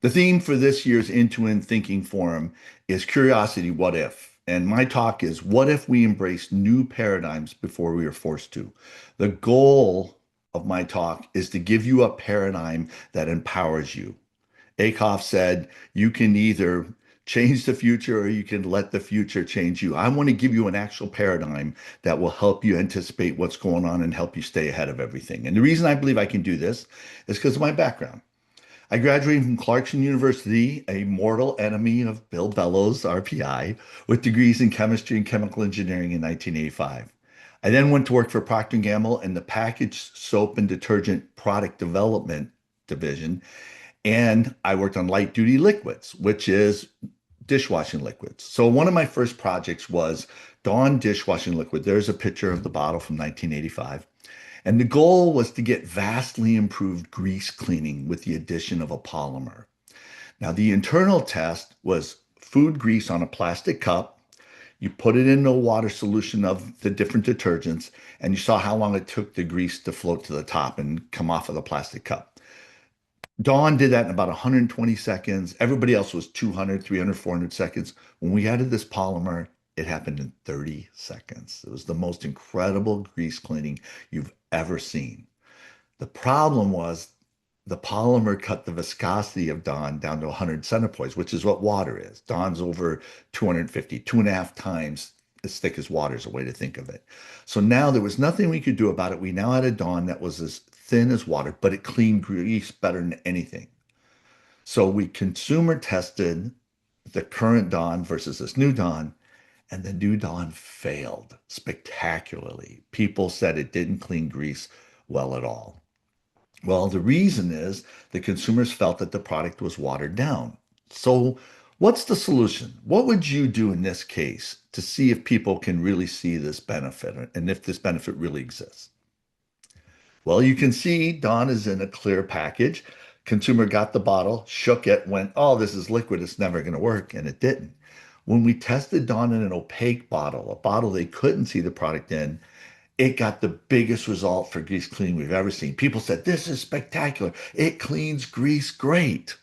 The theme for this year's In2 Thinking Forum is Curiosity, What If? And my talk is What if we embrace new paradigms before we are forced to? The goal of my talk is to give you a paradigm that empowers you. Akoff said, you can either change the future or you can let the future change you. I want to give you an actual paradigm that will help you anticipate what's going on and help you stay ahead of everything. And the reason I believe I can do this is because of my background. I graduated from Clarkson University, a mortal enemy of Bill Bellows, RPI, with degrees in chemistry and chemical engineering in 1985. I then went to work for Procter & Gamble in the packaged soap and detergent product development division, and I worked on light duty liquids, which is dishwashing liquids. So one of my first projects was Dawn dishwashing liquid. There's a picture of the bottle from 1985. And the goal was to get vastly improved grease cleaning with the addition of a polymer. Now, the internal test was food grease on a plastic cup. You put it in a water solution of the different detergents, and you saw how long it took the grease to float to the top and come off of the plastic cup. Dawn did that in about 120 seconds. Everybody else was 200, 300, 400 seconds. When we added this polymer, it happened in 30 seconds. It was the most incredible grease cleaning you've ever seen. The problem was the polymer cut the viscosity of Dawn down to 100 centipoise, which is what water is. Dawn's over 250, 2.5 times as thick as water is a way to think of it. So now there was nothing we could do about it. We now had a Dawn that was as thin as water, but it cleaned grease better than anything. So we consumer tested the current Dawn versus this new Dawn, and the new Dawn failed spectacularly. People said it didn't clean grease well at all. Well, the reason is the consumers felt that the product was watered down. So, what's the solution? What would you do in this case to see if people can really see this benefit and if this benefit really exists? Well, you can see Dawn is in a clear package. Consumer got the bottle, shook it, went, oh, this is liquid. It's never going to work. And it didn't. When we tested Dawn in an opaque bottle, a bottle they couldn't see the product in, it got the biggest result for grease cleaning we've ever seen. People said, this is spectacular. It cleans grease great.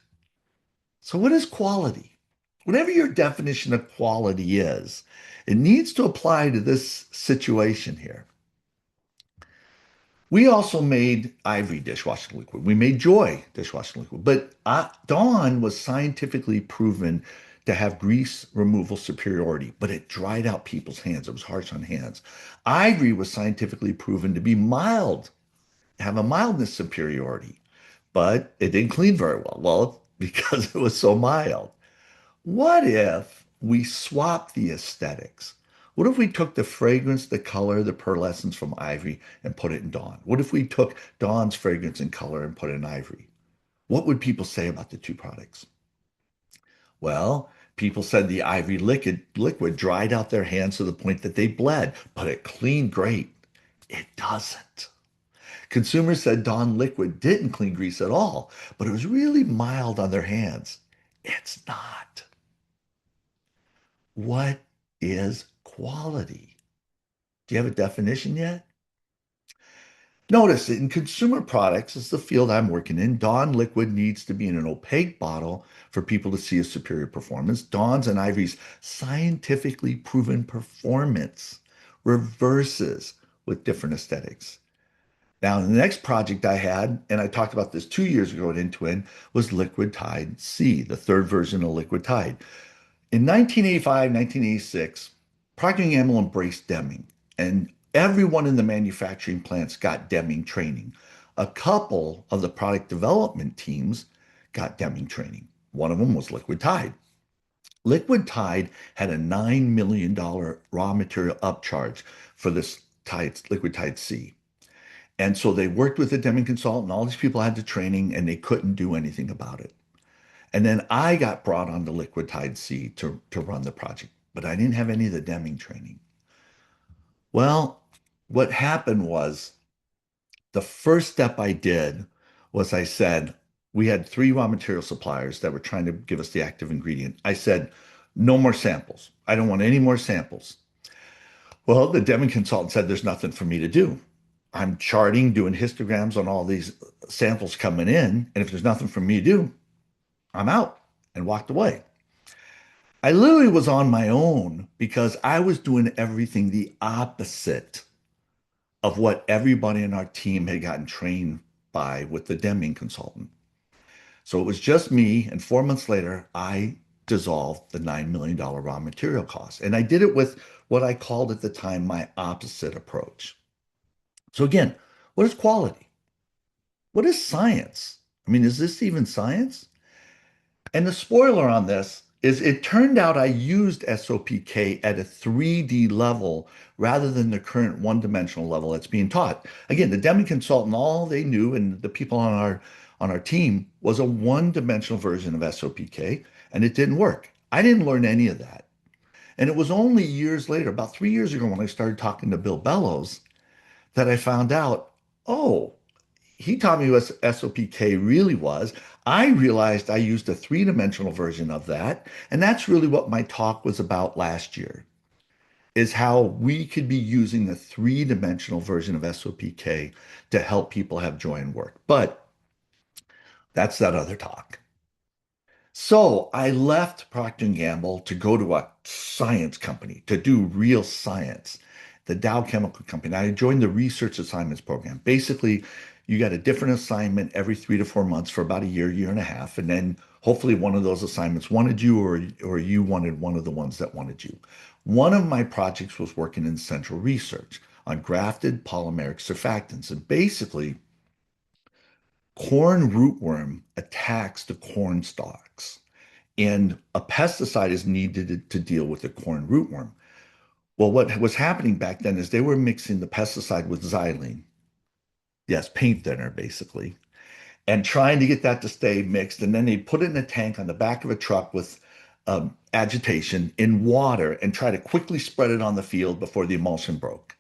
So, what is quality? Whatever your definition of quality is, it needs to apply to this situation here. We also made Ivory dishwashing liquid. We made Joy dishwashing liquid. But Dawn was scientifically proven to have grease removal superiority, but it dried out people's hands. It was harsh on hands. Ivory was scientifically proven to be mild, have a mildness superiority, but it didn't clean very well. Well, because it was so mild. What if we swapped the aesthetics? What if we took the fragrance, the color, the pearlescence from Ivory and put it in Dawn? What if we took Dawn's fragrance and color and put it in Ivory? What would people say about the two products? Well, people said the Ivory liquid dried out their hands to the point that they bled, but it cleaned great. It doesn't. Consumers said Dawn liquid didn't clean grease at all, but it was really mild on their hands. It's not. What is quality? Do you have a definition yet? Notice that in consumer products, is the field I'm working in, Dawn liquid needs to be in an opaque bottle for people to see a superior performance. Dawn's and Ivory's scientifically proven performance reverses with different aesthetics. Now, the next project I had, and I talked about this 2 years ago at In2, was Liquid Tide C, the third version of Liquid Tide. In 1985, 1986, Procter & Gamble embraced Deming, and everyone in the manufacturing plants got Deming training. A couple of the product development teams got Deming training. One of them was Liquid Tide. Liquid Tide had a $9 million raw material upcharge for this Liquid Tide C. And so they worked with the Deming consultant, all these people had the training, and they couldn't do anything about it. And then I got brought on to Liquid Tide C to run the project, but I didn't have any of the Deming training. Well, what happened was the first step I did was I said, we had three raw material suppliers that were trying to give us the active ingredient. I said, no more samples. I don't want any more samples. Well, the Deming consultant said, there's nothing for me to do. I'm charting, doing histograms on all these samples coming in. And if there's nothing for me to do, I'm out, and walked away. I literally was on my own because I was doing everything the opposite of what everybody in our team had gotten trained by with the Deming consultant. So it was just me, and 4 months later, I dissolved the $9 million raw material cost. And I did it with what I called at the time my opposite approach. So again, what is quality? What is science? I mean, is this even science? And the spoiler on this is it turned out I used SOPK at a 3D level rather than the current one-dimensional level that's being taught. Again, the Deming consultant, all they knew, and the people on our team, was a one-dimensional version of SOPK, and it didn't work. I didn't learn any of that. And it was only years later, about 3 years ago, when I started talking to Bill Bellows, that I found out, oh, he taught me what SOPK really was. I realized I used a three-dimensional version of that. And that's really what my talk was about last year, is how we could be using the three-dimensional version of SOPK to help people have joy in work. But that's that other talk. So I left Procter& Gamble to go to a science company to do real science, the Dow Chemical Company. I joined the research assignments program. Basically, you got a different assignment every 3 to 4 months for about a year, year and a half, and then hopefully one of those assignments wanted you, or you wanted one of the ones that wanted you. One of my projects was working in central research on grafted polymeric surfactants, and basically corn rootworm attacks the corn stalks, and a pesticide is needed to deal with the corn rootworm. Well, what was happening back then is they were mixing the pesticide with xylene, yes, paint thinner basically, and trying to get that to stay mixed. And then they put it in a tank on the back of a truck with agitation in water and try to quickly spread it on the field before the emulsion broke.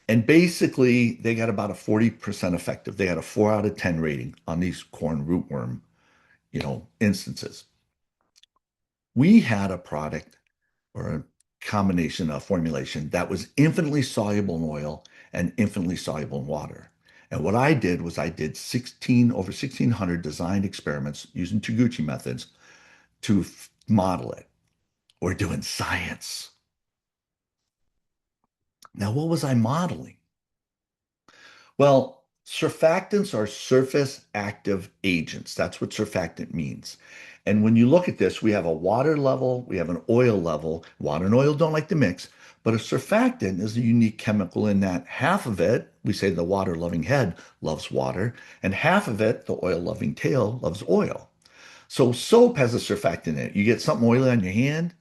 And basically, they got about a 40% effective. They had a 4 out of 10 rating on these corn rootworm, instances. We had a product or a combination of formulation that was infinitely soluble in oil and infinitely soluble in water. And what I did was I did over 1,600 designed experiments using Taguchi methods to model it. We're doing science. Now, what was I modeling? Well, surfactants are surface active agents. That's what surfactant means. And when you look at this, we have a water level, we have an oil level. Water and oil don't like to mix, but a surfactant is a unique chemical in that half of it, we say the water loving head loves water, and half of it, the oil loving tail, loves oil. So soap has a surfactant in it. You get something oily on your hand,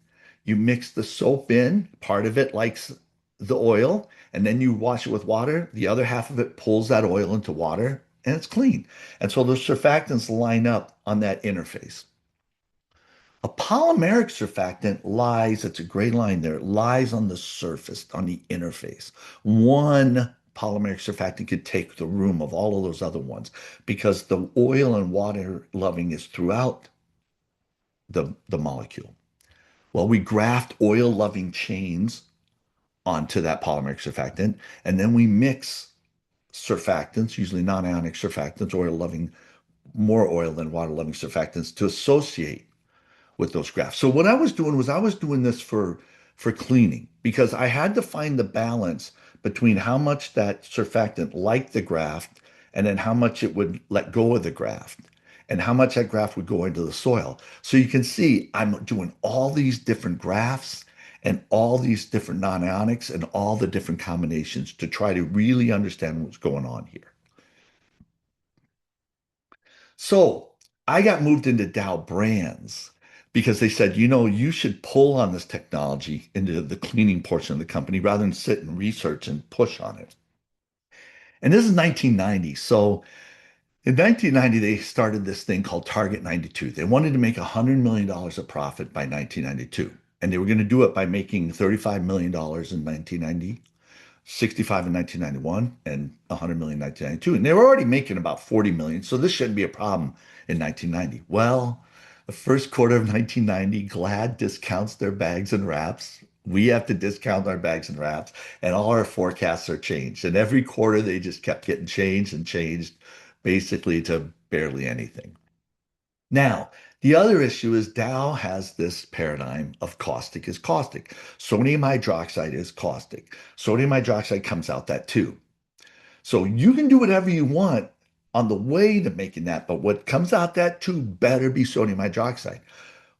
you mix the soap in, part of it likes the oil, and then you wash it with water. The other half of it pulls that oil into water and it's clean. And so the surfactants line up on that interface. A polymeric surfactant lies, it's a gray line there, lies on the surface, on the interface. One polymeric surfactant could take the room of all of those other ones because the oil and water loving is throughout the molecule. Well, we graft oil loving chains onto that polymeric surfactant, and then we mix surfactants, usually non-ionic surfactants, oil loving, more oil than water loving surfactants to associate with those grafts. So what I was doing was I was doing this for cleaning because I had to find the balance between how much that surfactant liked the graft and then how much it would let go of the graft and how much that graft would go into the soil. So you can see I'm doing all these different grafts and all these different non-ionics and all the different combinations to try to really understand what's going on here. So I got moved into Dow Brands because they said, you should pull on this technology into the cleaning portion of the company rather than sit and research and push on it. And this is 1990. So in 1990, they started this thing called Target 92. They wanted to make $100 million of profit by 1992. And they were going to do it by making $35 million in 1990, 65 in 1991, and 100 million in 1992. And they were already making about 40 million, so this shouldn't be a problem in 1990. Well, the first quarter of 1990, Glad discounts their bags and wraps. We have to discount our bags and wraps, and all our forecasts are changed. And every quarter, they just kept getting changed and changed, basically to barely anything. Now, The other issue is Dow has this paradigm of caustic is caustic. Sodium hydroxide is caustic. Sodium hydroxide comes out that too. So you can do whatever you want on the way to making that, but what comes out that tube better be sodium hydroxide.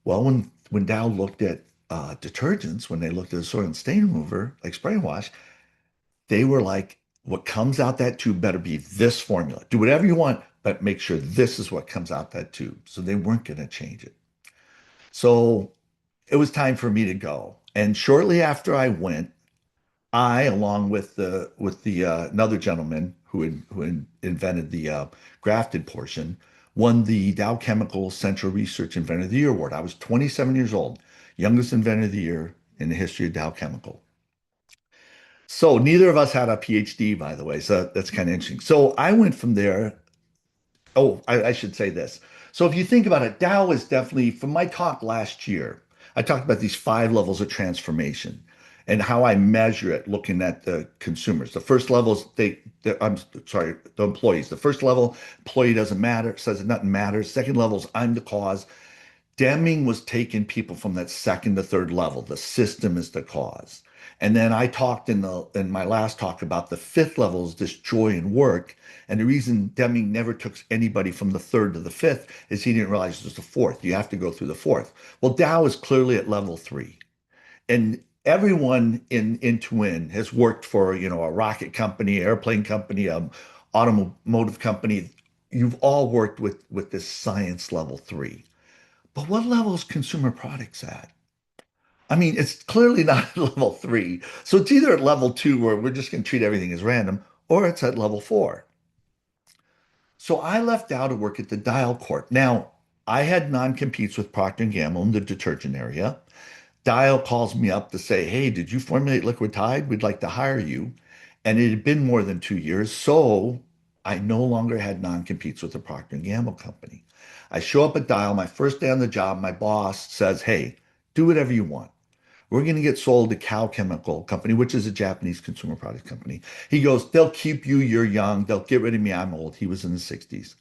Well, when Dow looked at detergents, when they looked at a soil and stain remover like spray and wash, they were like, what comes out that tube better be this formula. Do whatever you want, but make sure this is what comes out that tube. So they weren't going to change it. So it was time for me to go. And shortly after I went, I, along with the another gentleman who invented the grafted portion, won the Dow Chemical Central Research Inventor of the Year award. I was 27 years old, youngest inventor of the year in the history of Dow Chemical. So neither of us had a PhD, by the way. So that's kind of interesting. So I went from there. Oh, I should say this. So if you think about it, Dow is definitely, from my talk last year, I talked about these 5 levels of transformation and how I measure it looking at the consumers. The first level is I'm sorry, the employees. The first level, employee doesn't matter, says that nothing matters. Second level is I'm the cause. Deming was taking people from that second to third level. The system is the cause. And then I talked in my last talk about the fifth level is this joy and work. And the reason Deming never took anybody from the third to the fifth is he didn't realize there's a fourth. You have to go through the fourth. Well, Dow is clearly at level 3. And everyone in In2 has worked for, a rocket company, airplane company, automotive company. You've all worked with this science level 3. But what level is consumer products at? I mean, it's clearly not at level 3. So it's either at level 2 where we're just going to treat everything as random, or it's at level 4. So I left out to work at the Dial Corp. Now, I had non-competes with Procter& and Gamble in the detergent area. Dial calls me up to say, hey, did you formulate liquid Tide? We'd like to hire you. And it had been more than 2 years. So I no longer had non-competes with the Procter& and Gamble company. I show up at Dial, my first day on the job, my boss says, hey, do whatever you want. We're going to get sold to Cow Chemical Company, which is a Japanese consumer product company. He goes, they'll keep you, you're young. They'll get rid of me, I'm old. He was in the 60s.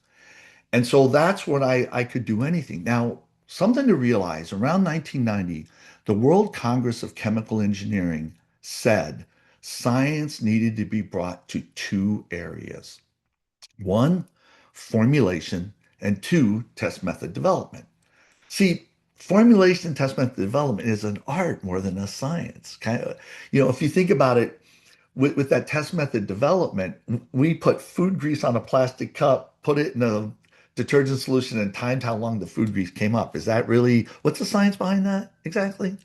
And so that's what I could do anything. Now, something to realize around 1990, the World Congress of Chemical Engineering said science needed to be brought to 2 areas. One, formulation, and 2, test method development. See, formulation and test method development is an art more than a science. Kind of, if you think about it, with that test method development, we put food grease on a plastic cup, put it in a detergent solution, and timed how long the food grease came up. Is that really what's the science behind that exactly?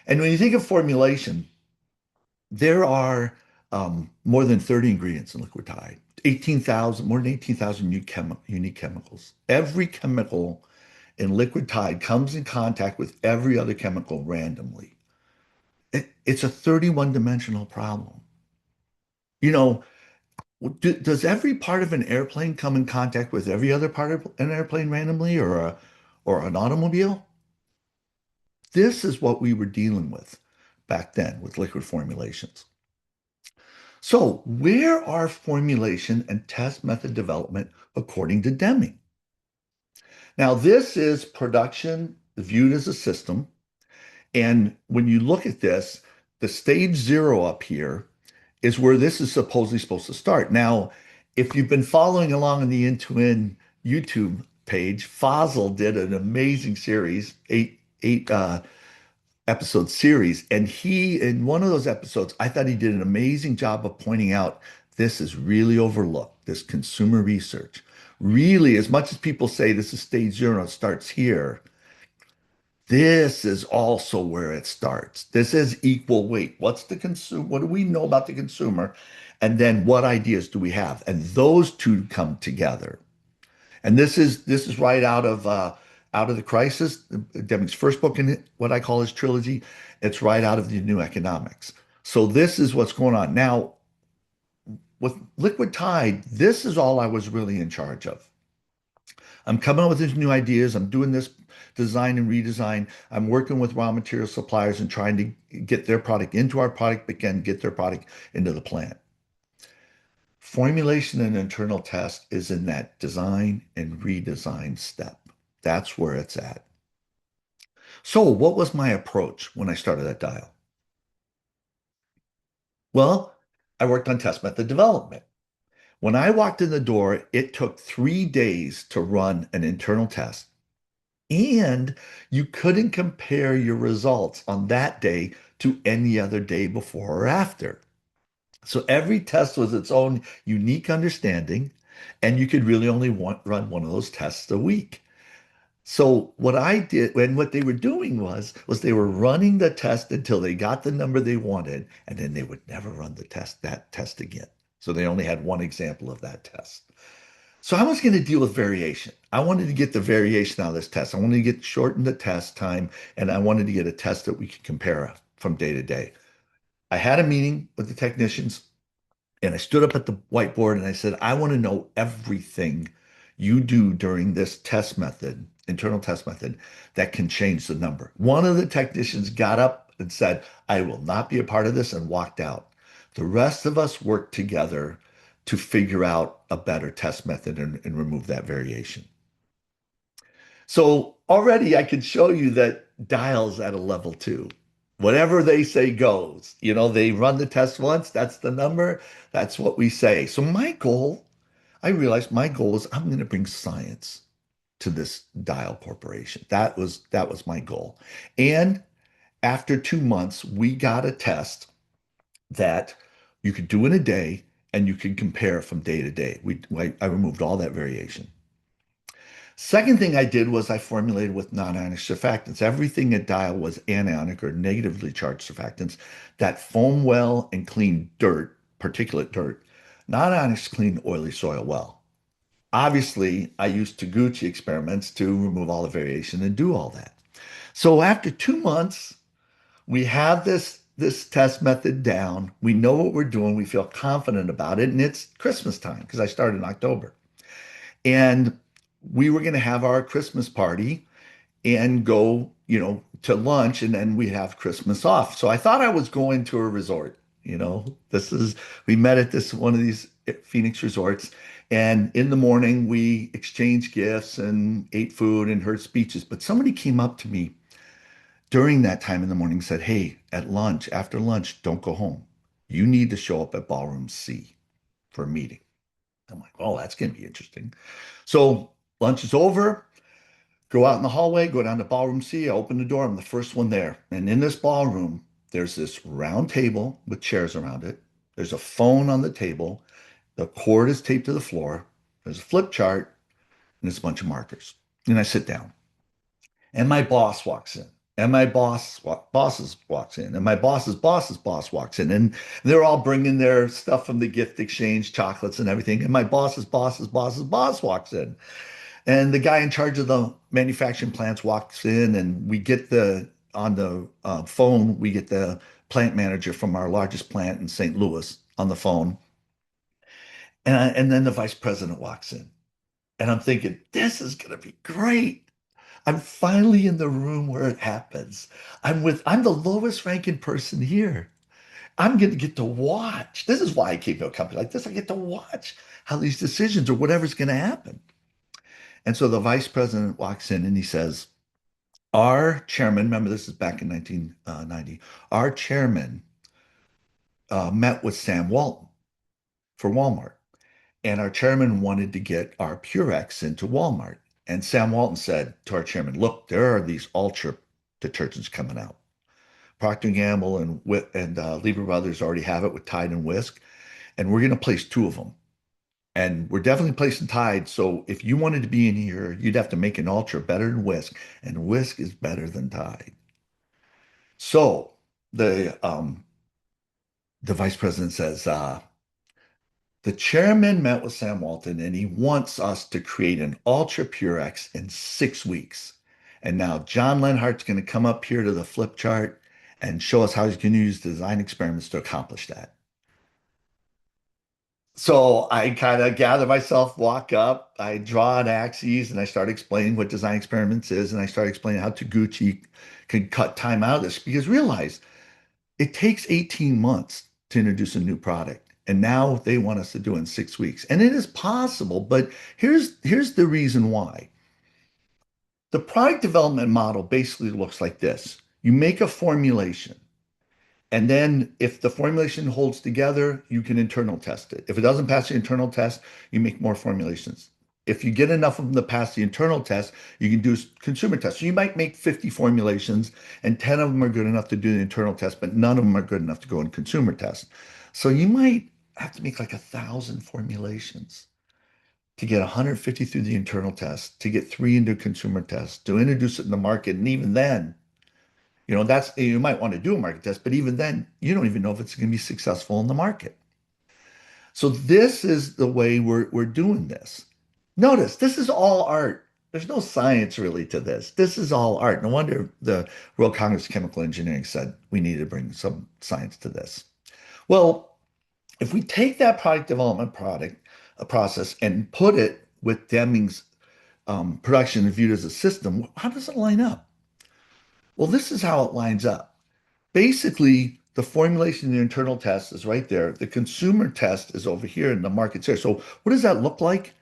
And when you think of formulation, there are more than 30 ingredients in liquid Tide, 18,000, more than 18,000 unique chemicals. Every chemical in liquid Tide comes in contact with every other chemical randomly. It's a 31 dimensional problem. You know, does every part of an airplane come in contact with every other part of an airplane randomly or an automobile? This is what we were dealing with back then with liquid formulations. So, where are formulation and test method development according to Deming? Now, this is production viewed as a system. And when you look at this, the stage 0 up here is where this is supposedly supposed to start. Now, if you've been following along on the In2 YouTube page, Fossil did an amazing series, eight episode series, and he in one of those episodes, I thought he did an amazing job of pointing out this is really overlooked. This consumer research, really, as much as people say this is stage 0, it starts here. This is also where it starts. This is equal weight. What's the consumer? What do we know about the consumer? And then what ideas do we have? And those two come together. And this is right out of the crisis, Deming's first book in what I call his trilogy. It's right out of the New Economics. So this is what's going on now with Liquid Tide. This is all I was really in charge of. I'm coming up with these new ideas. I'm doing this design and redesign. I'm working with raw material suppliers and trying to get their product into our product, but again, get their product into the plant. Formulation and internal test is in that design and redesign step. That's where it's at. So, what was my approach when I started at Dial? Well, I worked on test method development. When I walked in the door, it took 3 days to run an internal test. And you couldn't compare your results on that day to any other day before or after. So every test was its own unique understanding, and you could really only run one of those tests a week. So what I did, and what they were doing was they were running the test until they got the number they wanted, and then they would never run that test again. So they only had one example of that test. So I was going to deal with variation. I wanted to get the variation out of this test. I wanted to get shorten the test time, and I wanted to get a test that we could compare from day to day. I had a meeting with the technicians, and I stood up at the whiteboard and I said, I want to know everything you do during this test method, internal test method, that can change the number. One of the technicians got up and said, I will not be a part of this, and walked out. The rest of us worked together to figure out a better test method and remove that variation. So already I can show you that dials at a level two. Whatever they say goes. They run the test once, that's the number, that's what we say. So I realized my goal is I'm going to bring science to this dial corporation. That was my goal. And after 2 months, we got a test that you could do in a day and you could compare from day to day. I removed all that variation. Second thing I did was I formulated with non-ionic surfactants. Everything at Dial was anionic or negatively charged surfactants that foam well and clean dirt, particulate dirt. Non-ionics clean oily soil well. Obviously, I used Taguchi experiments to remove all the variation and do all that. So after 2 months, we have this test method down. We know what we're doing. We feel confident about it, and it's Christmas time because I started in October. And we were going to have our Christmas party and go, to lunch, and then we have Christmas off. So I thought I was going to a resort. We met at this one of these Phoenix resorts, and in the morning we exchanged gifts and ate food and heard speeches. But somebody came up to me during that time in the morning and said, "Hey, after lunch, don't go home. You need to show up at Ballroom C for a meeting." I'm like, "Oh, that's going to be interesting." So lunch is over, go out in the hallway, go down to ballroom C. I open the door. I'm the first one there. And in this ballroom, there's this round table with chairs around it. There's a phone on the table. The cord is taped to the floor. There's a flip chart and there's a bunch of markers. And I sit down. And my boss walks in. And my bosses walks in. And my boss's boss walks in. And they're all bringing their stuff from the gift exchange, chocolates and everything. And my boss's boss walks in. And the guy in charge of the manufacturing plants walks in, and on the phone, we get the plant manager from our largest plant in St. Louis on the phone. And then the vice president walks in. And I'm thinking, this is going to be great. I'm finally in the room where it happens. I'm the lowest ranking person here. I'm going to get to watch. This is why I came to a company like this. I get to watch how these decisions or whatever's going to happen. And so the vice president walks in and he says, our chairman, remember this is back in 1990, our chairman met with Sam Walton for Walmart. And our chairman wanted to get our Purex into Walmart. And Sam Walton said to our chairman, look, there are these ultra detergents coming out. Procter & Gamble and Lever Brothers already have it with Tide and Whisk. And we're going to place two of them. And we're definitely placing Tide. So if you wanted to be in here, you'd have to make an ultra better than Whisk. And Whisk is better than Tide. So the vice president says, the chairman met with Sam Walton and he wants us to create an ultra Purex in 6 weeks. And now John Lenhart's going to come up here to the flip chart and show us how he's going to use design experiments to accomplish that. So I kind of gather myself, walk up, I draw an axes, and I start explaining what design experiments is, and I start explaining how Taguchi can cut time out of this. Because realize it takes 18 months to introduce a new product, and now they want us to do it in 6 weeks. And it is possible, but here's the reason why. The product development model basically looks like this. You make a formulation, and then if the formulation holds together, you can internal test it. If it doesn't pass the internal test, you make more formulations. If you get enough of them to pass the internal test, you can do consumer tests. So you might make 50 formulations, and 10 of them are good enough to do the internal test, but none of them are good enough to go in consumer tests. So you might have to make like 1,000 formulations to get 150 through the internal test, to get three into consumer tests, to introduce it in the market. And even then, that's you might want to do a market test, but even then, you don't even know if it's going to be successful in the market. So this is the way we're doing this. Notice this is all art. There's no science really to this. This is all art. No wonder the World Congress of Chemical Engineering said we need to bring some science to this. Well, if we take that product development process and put it with Deming's production and viewed as a system, how does it line up? Well, this is how it lines up. Basically, the formulation and the internal test is right there. The consumer test is over here and the market's here. So what does that look like?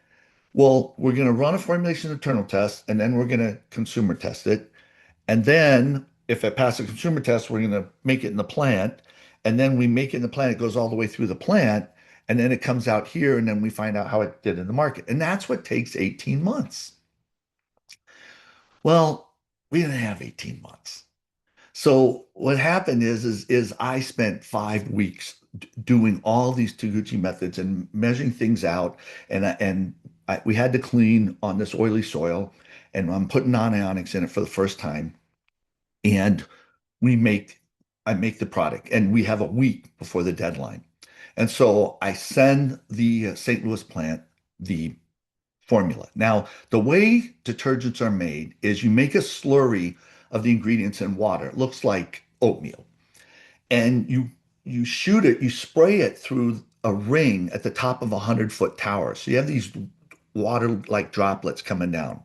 Well, we're going to run a formulation internal test and then we're going to consumer test it. And then if it passes a consumer test, we're going to make it in the plant. And then we make it in the plant, it goes all the way through the plant. And then it comes out here and then we find out how it did in the market. And that's what takes 18 months. Well, we didn't have 18 months. So what happened is I spent 5 weeks doing all these Taguchi methods and measuring things out, we had to clean on this oily soil, and I'm putting non-ionics in it for the first time, and we make I make the product, and we have a week before the deadline, and so I send the St. Louis plant the formula. Now, the way detergents are made is you make a slurry of the ingredients in water. It looks like oatmeal. And you shoot it, you spray it through a ring at the top of a 100-foot tower. So you have these water-like droplets coming down,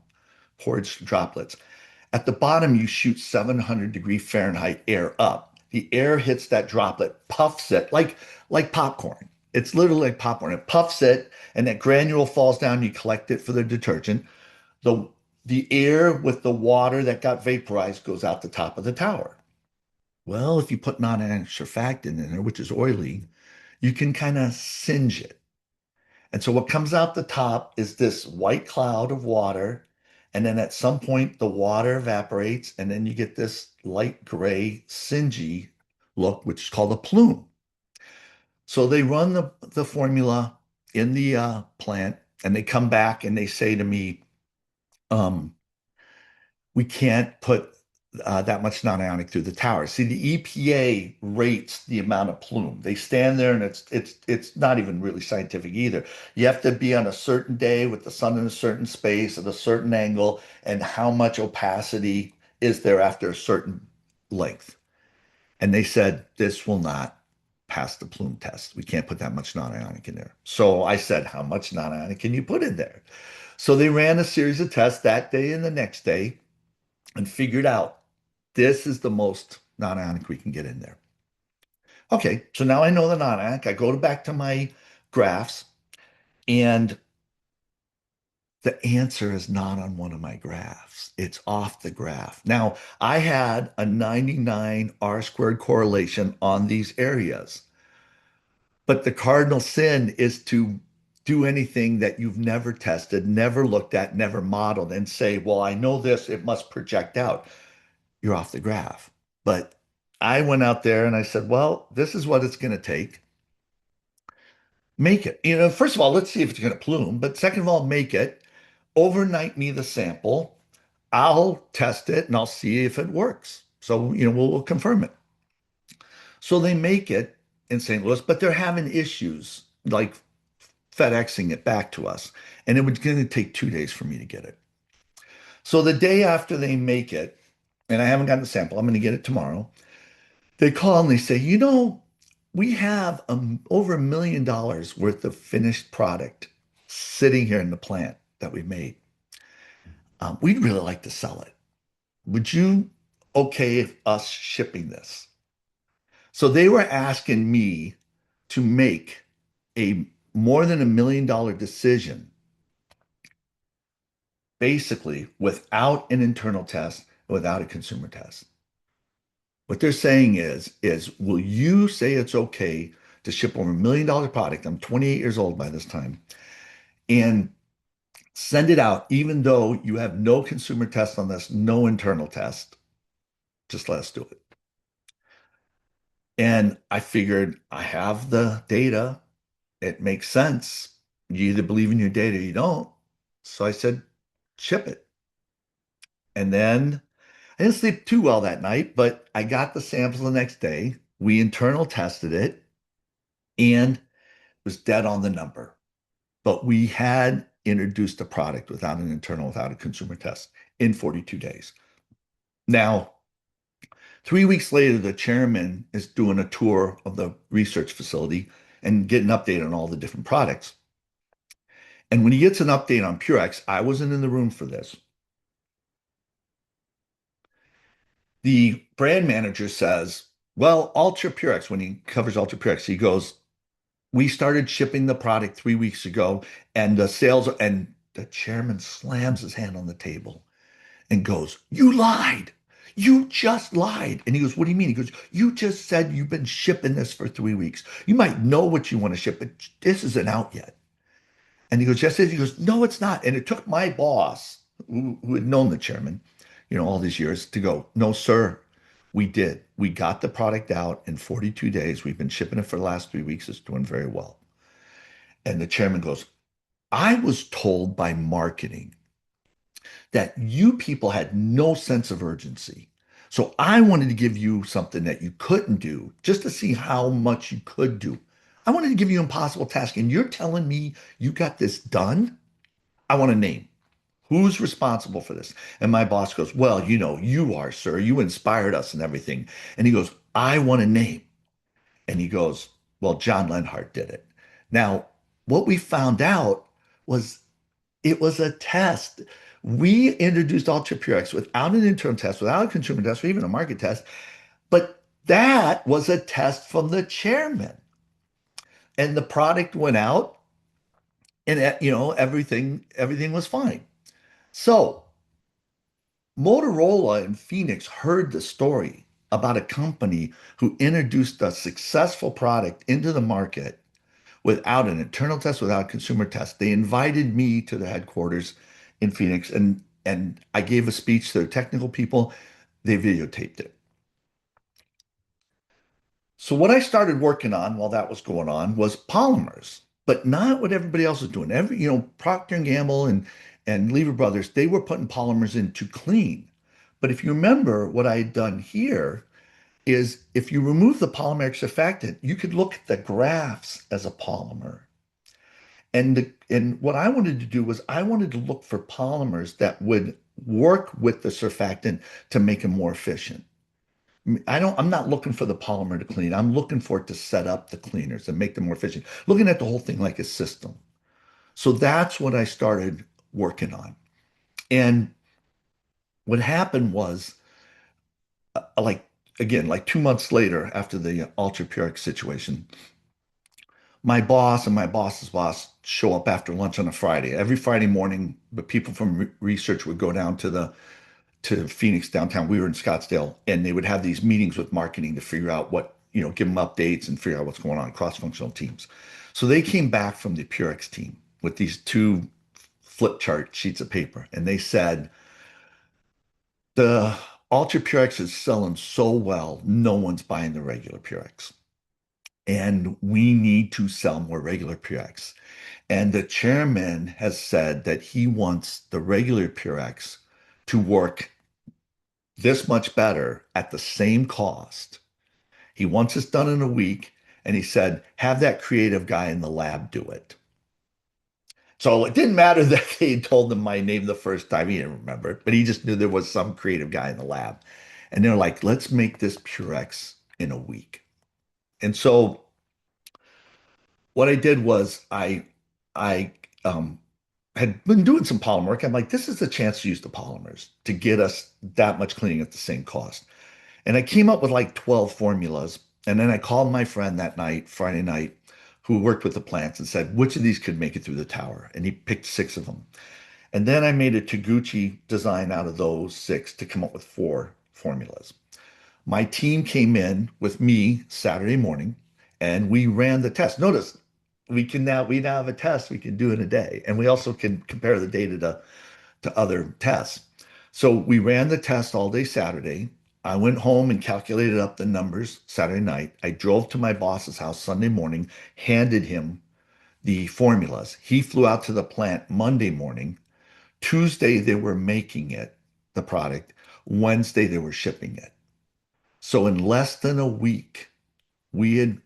porridge droplets. At the bottom, you shoot 700-degree Fahrenheit air up. The air hits that droplet, puffs it like popcorn. It's literally like popcorn. It puffs it, and that granule falls down. You collect it for the detergent. The the air with the water that got vaporized goes out the top of the tower. Well, if you put non-ionic surfactant in there, which is oily, you can kind of singe it. And so what comes out the top is this white cloud of water. And then at some point, the water evaporates, and then you get this light gray, singy look, which is called a plume. So they run the formula in the plant, and they come back and they say to me, um, we can't put that much non-ionic through the tower. See, the EPA rates the amount of plume. They stand there, and it's not even really scientific either. You have to be on a certain day with the sun in a certain space at a certain angle, and how much opacity is there after a certain length. And they said this will not pass the plume test. We can't put that much non-ionic in there. So I said, how much non-ionic can you put in there? So they ran a series of tests that day and the next day and figured out this is the most non-ionic we can get in there. Okay, so now I know the non-ionic. I go back to my graphs, and the answer is not on one of my graphs. It's off the graph. Now, I had a 99 R squared correlation on these areas, but the cardinal sin is to do anything that you've never tested, never looked at, never modeled, and say, well, I know this, it must project out. You're off the graph. But I went out there and I said, well, this is what it's going to take. Make it. First of all, let's see if it's going to plume. But second of all, make it. Overnight me the sample. I'll test it and I'll see if it works. So, we'll confirm it. So they make it in St. Louis, but they're having issues like FedExing it back to us. And it was going to take 2 days for me to get it. So the day after they make it, and I haven't gotten the sample, I'm going to get it tomorrow. They call and they say, we have over $1 million worth of finished product sitting here in the plant that we made. We'd really like to sell it. Would you okay us shipping this? So they were asking me to make a more than $1 million decision basically without an internal test, without a consumer test. What they're saying is will you say it's okay to ship over $1 million product? I'm 28 years old by this time, and send it out, even though you have no consumer test on this, no internal test. Just let us do it. And I figured I have the data. It makes sense. You either believe in your data or you don't. So I said, ship it. And then I didn't sleep too well that night, but I got the samples the next day. We internal tested it and it was dead on the number. But we had introduced a product without an internal, without a consumer test in 42 days. Now, 3 weeks later, the chairman is doing a tour of the research facility and getting an update on all the different products. And when he gets an update on Purex, I wasn't in the room for this. The brand manager says, well, Ultra Purex, when he covers Ultra Purex, he goes, we started shipping the product 3 weeks ago, and the sales, and the chairman slams his hand on the table and goes, you lied. You just lied. And he goes, what do you mean? He goes, you just said you've been shipping this for 3 weeks. You might know what you want to ship, but this isn't out yet. And he goes, yes, it is. He goes, no, it's not. And it took my boss, who had known the chairman, all these years, to go, no, sir, we did. We got the product out in 42 days. We've been shipping it for the last 3 weeks. It's doing very well. And the chairman goes, I was told by marketing that you people had no sense of urgency. So I wanted to give you something that you couldn't do just to see how much you could do. I wanted to give you an impossible task, and you're telling me you got this done? I want a name. Who's responsible for this? And my boss goes, well, you are, sir. You inspired us and everything. And he goes, I want a name. And he goes, well, John Lenhart did it. Now, what we found out was it was a test. We introduced Ultra Purex without an internal test, without a consumer test, or even a market test. But that was a test from the chairman. And the product went out, and everything was fine. So Motorola and Phoenix heard the story about a company who introduced a successful product into the market without an internal test, without a consumer test. They invited me to the headquarters in Phoenix, and I gave a speech to their technical people. They videotaped it. So what I started working on while that was going on was polymers, but not what everybody else was doing. Procter and Gamble and Lever Brothers, they were putting polymers in to clean. But if you remember, what I had done here is if you remove the polymeric surfactant, you could look at the graphs as a polymer. And what I wanted to do was I wanted to look for polymers that would work with the surfactant to make them more efficient. I'm not looking for the polymer to clean. I'm looking for it to set up the cleaners and make them more efficient. Looking at the whole thing like a system. So that's what I started working on. And what happened was, like 2 months later, after the Ultra Purex situation, my boss and my boss's boss show up after lunch on a Friday. Every Friday morning, the people from research would go down to Phoenix downtown. We were in Scottsdale, and they would have these meetings with marketing to figure out give them updates and figure out what's going on, cross-functional teams. So they came back from the Purex team with these two flip chart sheets of paper, and they said, the Ultra Purex is selling so well, no one's buying the regular Purex. And we need to sell more regular Purex. And the chairman has said that he wants the regular Purex to work this much better at the same cost. He wants this done in a week. And he said, have that creative guy in the lab do it. So it didn't matter that they told him my name the first time. He didn't remember it, but he just knew there was some creative guy in the lab. And they're like, let's make this Purex in a week. And so what I did was I had been doing some polymer work. I'm like, this is a chance to use the polymers to get us that much cleaning at the same cost. And I came up with like 12 formulas. And then I called my friend that night, Friday night, who worked with the plants and said, which of these could make it through the tower? And he picked 6 of them. And then I made a Taguchi design out of those six to come up with four formulas. My team came in with me Saturday morning and we ran the test. Notice we now have a test we can do in a day. And we also can compare the data to other tests. So we ran the test all day Saturday. I went home and calculated up the numbers Saturday night. I drove to my boss's house Sunday morning, handed him the formulas. He flew out to the plant Monday morning. Tuesday, they were making it, the product. Wednesday, they were shipping it. So in less than a week, we had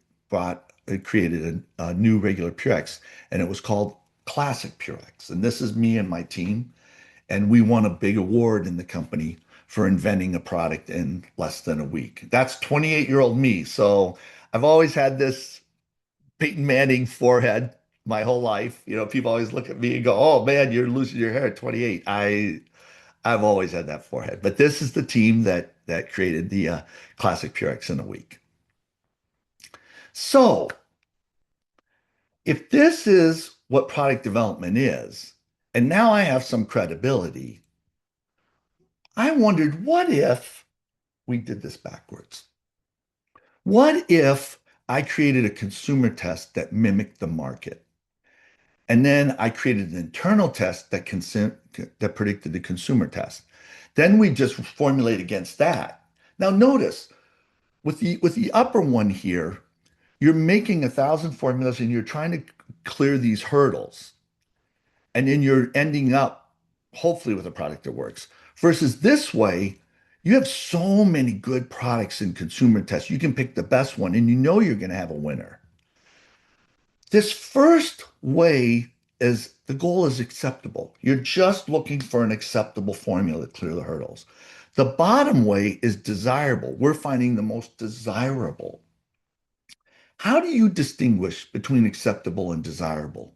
created a new regular Purex, and it was called Classic Purex. And this is me and my team. And we won a big award in the company for inventing a product in less than a week. That's 28-year-old me. So I've always had this Peyton Manning forehead my whole life. People always look at me and go, "Oh man, you're losing your hair at 28." I've always had that forehead. But this is the team that created the Classic Purex in a week. So if this is what product development is, and now I have some credibility, I wondered, what if we did this backwards? What if I created a consumer test that mimicked the market? And then I created an internal test that predicted the consumer test. Then we just formulate against that. Now notice with the upper one here, you're making 1,000 formulas and you're trying to clear these hurdles. And then you're ending up hopefully with a product that works. Versus this way, you have so many good products in consumer tests. You can pick the best one and you know you're going to have a winner. This first way is the goal is acceptable. You're just looking for an acceptable formula to clear the hurdles. The bottom way is desirable. We're finding the most desirable. How do you distinguish between acceptable and desirable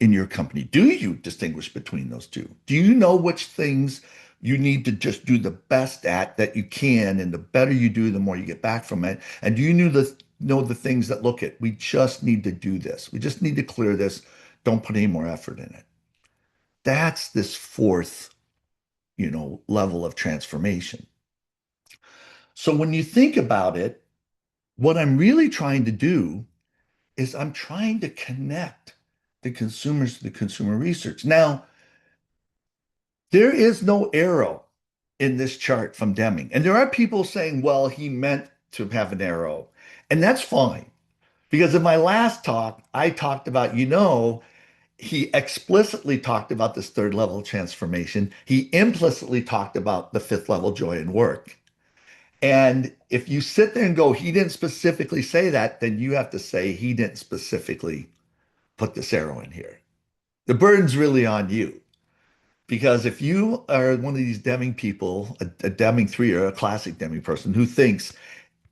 in your company? Do you distinguish between those two? Do you know which things you need to just do the best at that you can, and the better you do, the more you get back from it? And do you know the things that look at, we just need to do this. We just need to clear this. Don't put any more effort in it. That's this fourth, level of transformation. So when you think about it, what I'm really trying to do is I'm trying to connect the consumers to the consumer research. Now, there is no arrow in this chart from Deming. And there are people saying, well, he meant to have an arrow. And that's fine. Because in my last talk, I talked about, he explicitly talked about this third level transformation. He implicitly talked about the fifth level joy in work. And if you sit there and go, he didn't specifically say that, then you have to say he didn't specifically put this arrow in here. The burden's really on you. Because if you are one of these Deming people, a Deming 3 or a classic Deming person who thinks,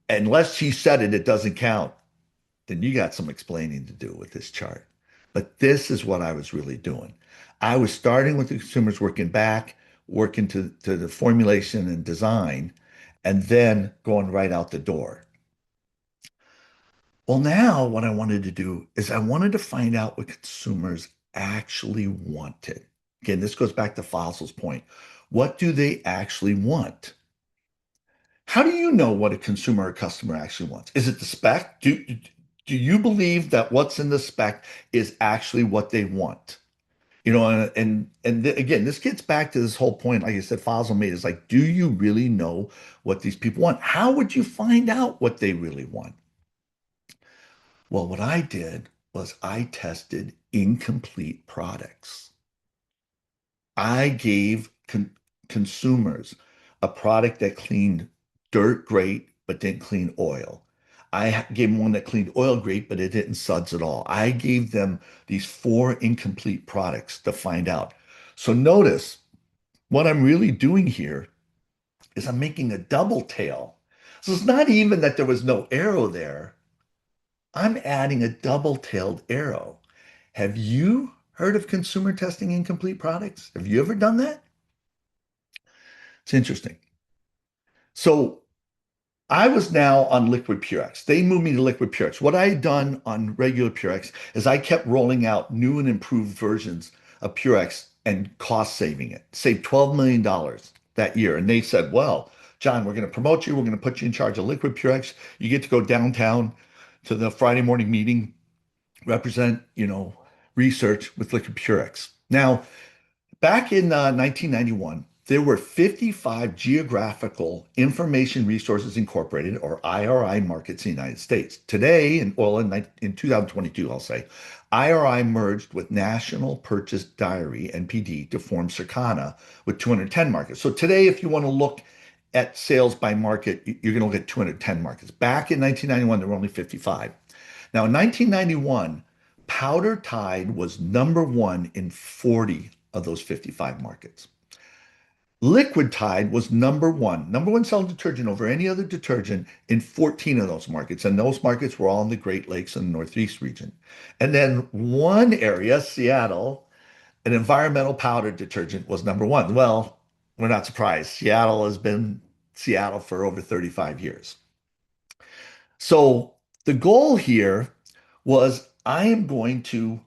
unless he said it, it doesn't count, then you got some explaining to do with this chart. But this is what I was really doing. I was starting with the consumers, working back, working to the formulation and design, and then going right out the door. Well, now what I wanted to do is I wanted to find out what consumers actually wanted. Again, this goes back to Fossil's point. What do they actually want? How do you know what a consumer or customer actually wants? Is it the spec? Do you believe that what's in the spec is actually what they want? Again, this gets back to this whole point, like I said, Fossil made is like, do you really know what these people want? How would you find out what they really want? Well, what I did was I tested incomplete products. I gave consumers a product that cleaned dirt great, but didn't clean oil. I gave them one that cleaned oil great, but it didn't suds at all. I gave them these four incomplete products to find out. So notice what I'm really doing here is I'm making a double tail. So it's not even that there was no arrow there. I'm adding a double-tailed arrow. Have you heard of consumer testing incomplete products? Have you ever done that? It's interesting. So I was now on liquid Purex. They moved me to liquid Purex. What I had done on regular Purex is I kept rolling out new and improved versions of Purex and cost saving it, saved $12 million that year. And they said, well, John, we're going to promote you. We're going to put you in charge of liquid Purex. You get to go downtown to the Friday morning meeting, represent, research with liquid Purex. Now, back in 1991, there were 55 Geographical Information Resources Incorporated, or IRI, markets in the United States. Today, in 2022, I'll say, IRI merged with National Purchase Diary, NPD, to form Circana with 210 markets. So today, if you want to look at sales by market, you're going to look at 210 markets. Back in 1991, there were only 55. Now, in 1991, Powder Tide was number one in 40 of those 55 markets. Liquid Tide was number one selling detergent over any other detergent in 14 of those markets. And those markets were all in the Great Lakes and the Northeast region. And then one area, Seattle, an environmental powder detergent was number one. Well, we're not surprised. Seattle has been Seattle for over 35 years. So the goal here was I am going to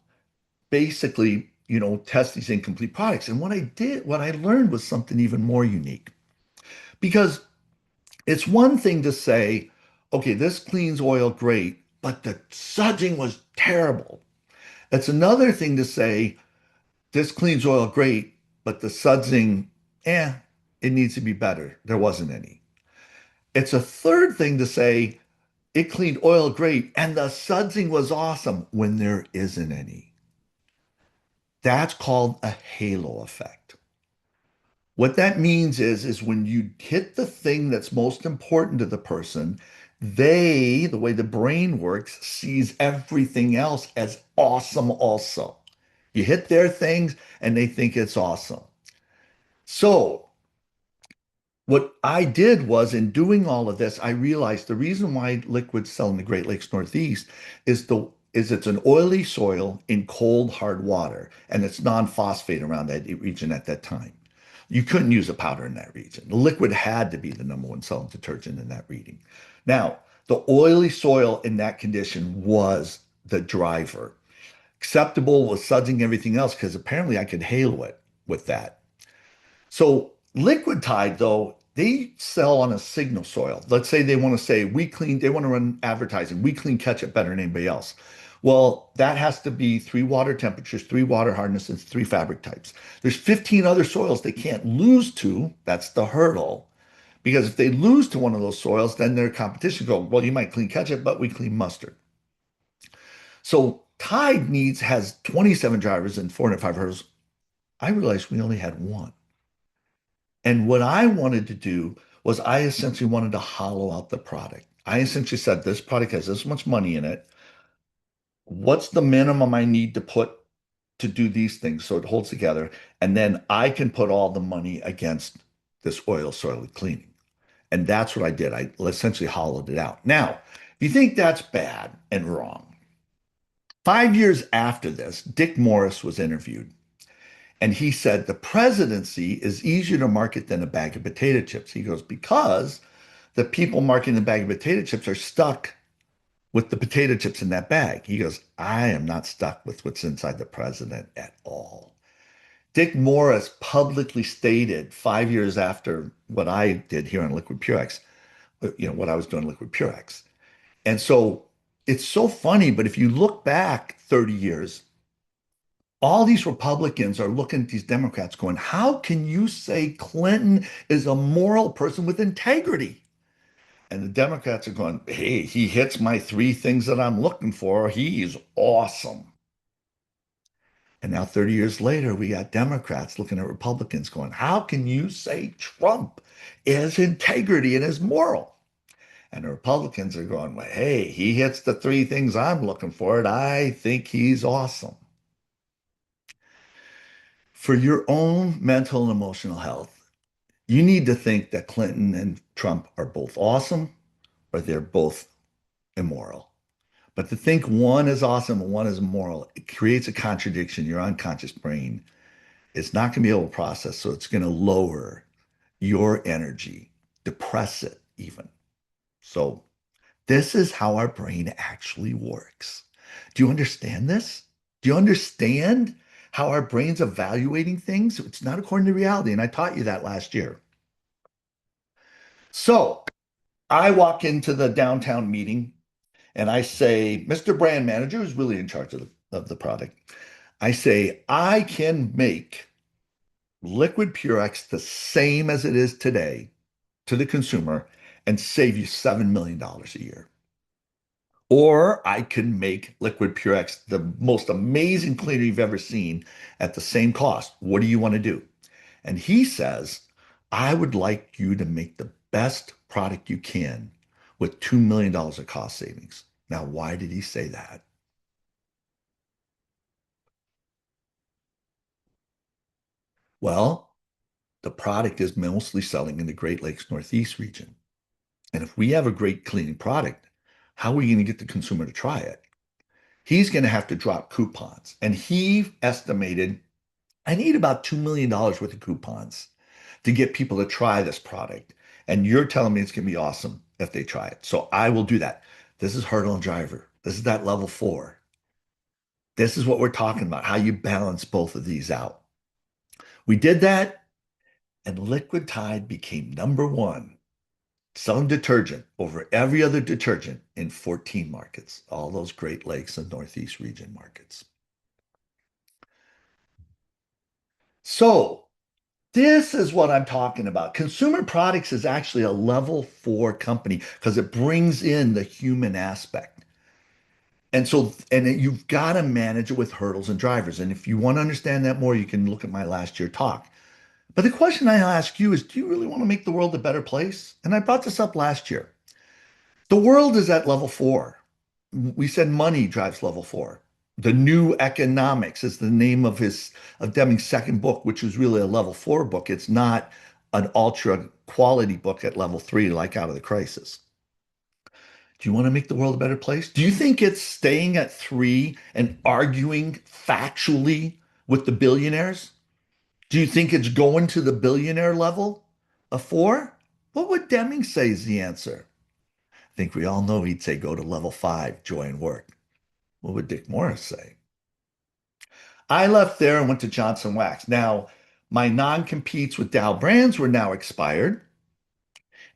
basically, test these incomplete products. And what I learned was something even more unique. Because it's one thing to say, okay, this cleans oil great, but the sudsing was terrible. It's another thing to say, this cleans oil great, but the sudsing, it needs to be better. There wasn't any. It's a third thing to say, it cleaned oil great, and the sudsing was awesome when there isn't any. That's called a halo effect. What that means is when you hit the thing that's most important to the person, the way the brain works, sees everything else as awesome also. You hit their things and they think it's awesome. So what I did was, in doing all of this, I realized the reason why liquids sell in the Great Lakes Northeast is it's an oily soil in cold, hard water, and it's non-phosphate around that region at that time. You couldn't use a powder in that region. The liquid had to be the number one selling detergent in that region. Now, the oily soil in that condition was the driver. Acceptable was sudsing everything else because apparently I could halo it with that. So liquid Tide, though, they sell on a signal soil. Let's say they want to say, they want to run advertising, we clean ketchup better than anybody else. Well, that has to be 3 water temperatures, 3 water hardnesses, 3 fabric types. There's 15 other soils they can't lose to. That's the hurdle. Because if they lose to one of those soils, then their competition goes, well, you might clean ketchup, but we clean mustard. So Tide has 27 drivers and 405 hurdles. I realized we only had one. And what I wanted to do was I essentially wanted to hollow out the product. I essentially said, this product has this much money in it. What's the minimum I need to put to do these things so it holds together? And then I can put all the money against this oil soil cleaning. And that's what I did. I essentially hollowed it out. Now, if you think that's bad and wrong, 5 years after this, Dick Morris was interviewed. And he said, the presidency is easier to market than a bag of potato chips. He goes, because the people marketing the bag of potato chips are stuck with the potato chips in that bag. He goes, I am not stuck with what's inside the president at all. Dick Morris publicly stated 5 years after what I did here on Liquid Purex, what I was doing Liquid Purex. And so it's so funny, but if you look back 30 years, all these Republicans are looking at these Democrats going, how can you say Clinton is a moral person with integrity? And the Democrats are going, hey, he hits my 3 things that I'm looking for. He's awesome. And now 30 years later, we got Democrats looking at Republicans going, how can you say Trump is integrity and is moral? And the Republicans are going, well, hey, he hits the 3 things I'm looking for, and I think he's awesome. For your own mental and emotional health, you need to think that Clinton and Trump are both awesome or they're both immoral. But to think one is awesome and one is immoral, it creates a contradiction. Your unconscious brain is not going to be able to process, so it's going to lower your energy, depress it even. So this is how our brain actually works. Do you understand this? Do you understand how our brains evaluating things, it's not according to reality. And I taught you that last year. So I walk into the downtown meeting and I say, Mr. Brand Manager, who's really in charge of the product, I say, I can make liquid Purex the same as it is today to the consumer and save you $7 million dollars a year. Or I can make liquid Purex the most amazing cleaner you've ever seen at the same cost. What do you want to do? And he says, I would like you to make the best product you can with $2 million dollars of cost savings. Now, why did he say that? Well, the product is mostly selling in the Great Lakes Northeast region. And if we have a great cleaning product, how are we going to get the consumer to try it? He's going to have to drop coupons. And he estimated I need about $2 million dollars worth of coupons to get people to try this product. And you're telling me it's going to be awesome if they try it. So I will do that. This is hurdle and driver. This is that level four. This is what we're talking about, how you balance both of these out. We did that, and Liquid Tide became number one selling detergent over every other detergent in 14 markets, all those Great Lakes and Northeast region markets. So this is what I'm talking about. Consumer products is actually a level four company because it brings in the human aspect. You've got to manage it with hurdles and drivers. And if you want to understand that more, you can look at my last year talk. But the question I ask you is, do you really want to make the world a better place? And I brought this up last year. The world is at level four. We said money drives level four. The New Economics is the name of Deming's second book, which was really a level four book. It's not an ultra quality book at level three, like Out of the Crisis. Do you want to make the world a better place? Do you think it's staying at three and arguing factually with the billionaires? Do you think it's going to the billionaire level of four? What would Deming say is the answer? I think we all know he'd say go to level five, joy and work. What would Dick Morris say? I left there and went to Johnson Wax. Now, my non-competes with Dow Brands were now expired.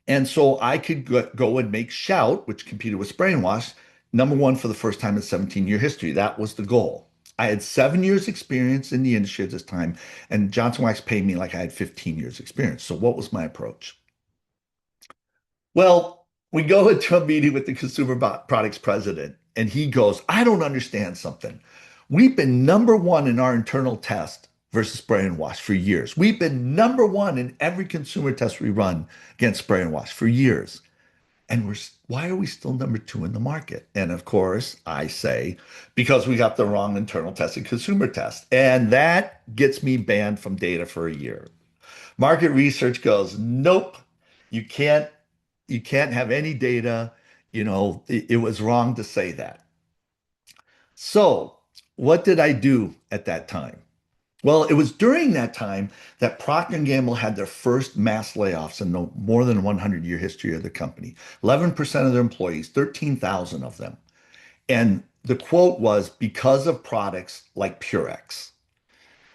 And so I could go and make Shout, which competed with Spray and Wash, number one for the first time in 17-year history. That was the goal. I had 7 years experience in the industry at this time, and Johnson Wax paid me like I had 15 years experience. So what was my approach? Well, we go into a meeting with the consumer products president, and he goes, I don't understand something. We've been number one in our internal test versus spray and wash for years. We've been number one in every consumer test we run against spray and wash for years. And why are we still number two in the market? And of course, I say, because we got the wrong internal test and consumer test. And that gets me banned from data for a year. Market research goes, nope, you can't you can't have any data. It was wrong to say that. So, what did I do at that time? Well, it was during that time that Procter& Gamble had their first mass layoffs in the more than 100-year history of the company. 11% of their employees, 13,000 of them. And the quote was because of products like Purex.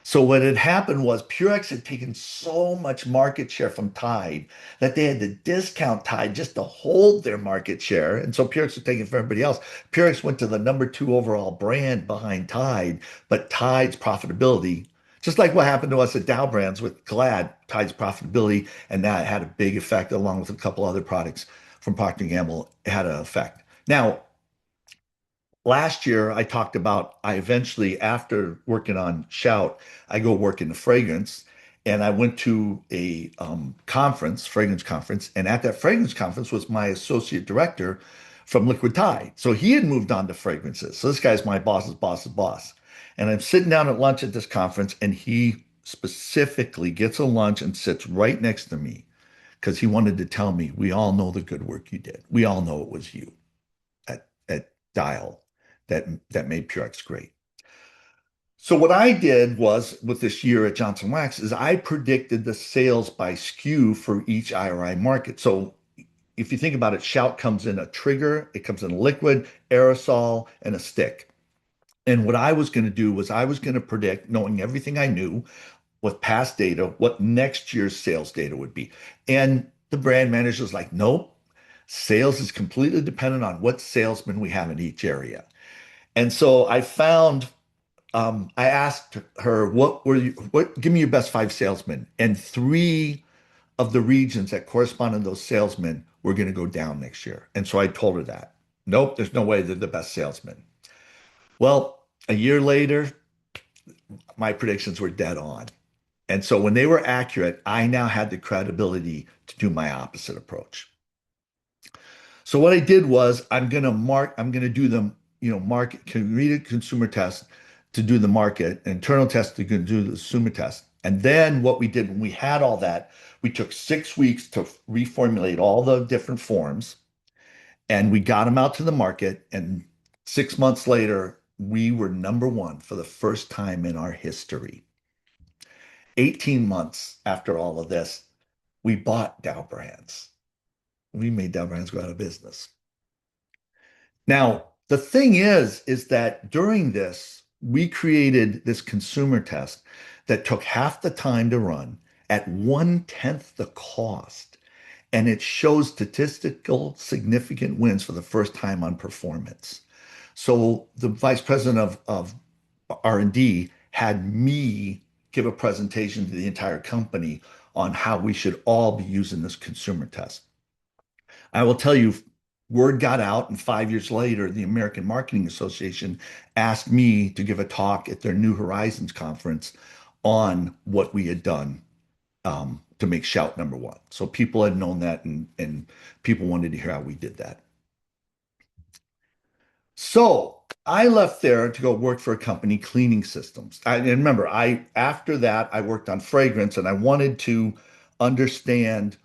So what had happened was Purex had taken so much market share from Tide that they had to discount Tide just to hold their market share. And so Purex was taking it from everybody else. Purex went to the number two overall brand behind Tide, but Tide's profitability, just like what happened to us at Dow Brands with Glad, Tide's profitability, and that had a big effect along with a couple other products from Procter& Gamble, it had an effect. Now, last year I talked about I eventually, after working on Shout, I go work in the fragrance, and I went to a conference, fragrance conference, and at that fragrance conference was my associate director from Liquid Tide. So he had moved on to fragrances. So this guy's my boss's boss's boss. And I'm sitting down at lunch at this conference, and he specifically gets a lunch and sits right next to me because he wanted to tell me, we all know the good work you did. We all know it was you at Dial that made Purex great. So what I did was with this year at Johnson Wax is I predicted the sales by SKU for each IRI market. So if you think about it, Shout comes in a trigger, it comes in a liquid, aerosol, and a stick. And what I was going to do was I was going to predict, knowing everything I knew with past data, what next year's sales data would be. And the brand manager was like, nope, sales is completely dependent on what salesman we have in each area. And so I asked her, give me your best five salesmen. And three of the regions that corresponded to those salesmen were going to go down next year. And so I told her that. Nope, there's no way they're the best salesmen. Well, a year later, my predictions were dead on. And so when they were accurate, I now had the credibility to do my opposite approach. So what I did was I'm going to do them, market, can read a consumer test to do the market, internal test to do the consumer test. And then what we did when we had all that, we took 6 weeks to reformulate all the different forms and we got them out to the market. And 6 months later, we were number one for the first time in our history. 18 months after all of this, we bought Dow Brands. We made Dow Brands go out of business. Now, the thing is that during this, we created this consumer test that took half the time to run at 1/10 the cost. And it shows statistical significant wins for the first time on performance. So the vice president of R&D had me give a presentation to the entire company on how we should all be using this consumer test. I will tell you, word got out, and 5 years later, the American Marketing Association asked me to give a talk at their New Horizons conference on what we had done to make Shout number one. So people had known that, and people wanted to hear how we did that. So I left there to go work for a company, Cleaning Systems. And remember, I after that I worked on fragrance, and I wanted to understand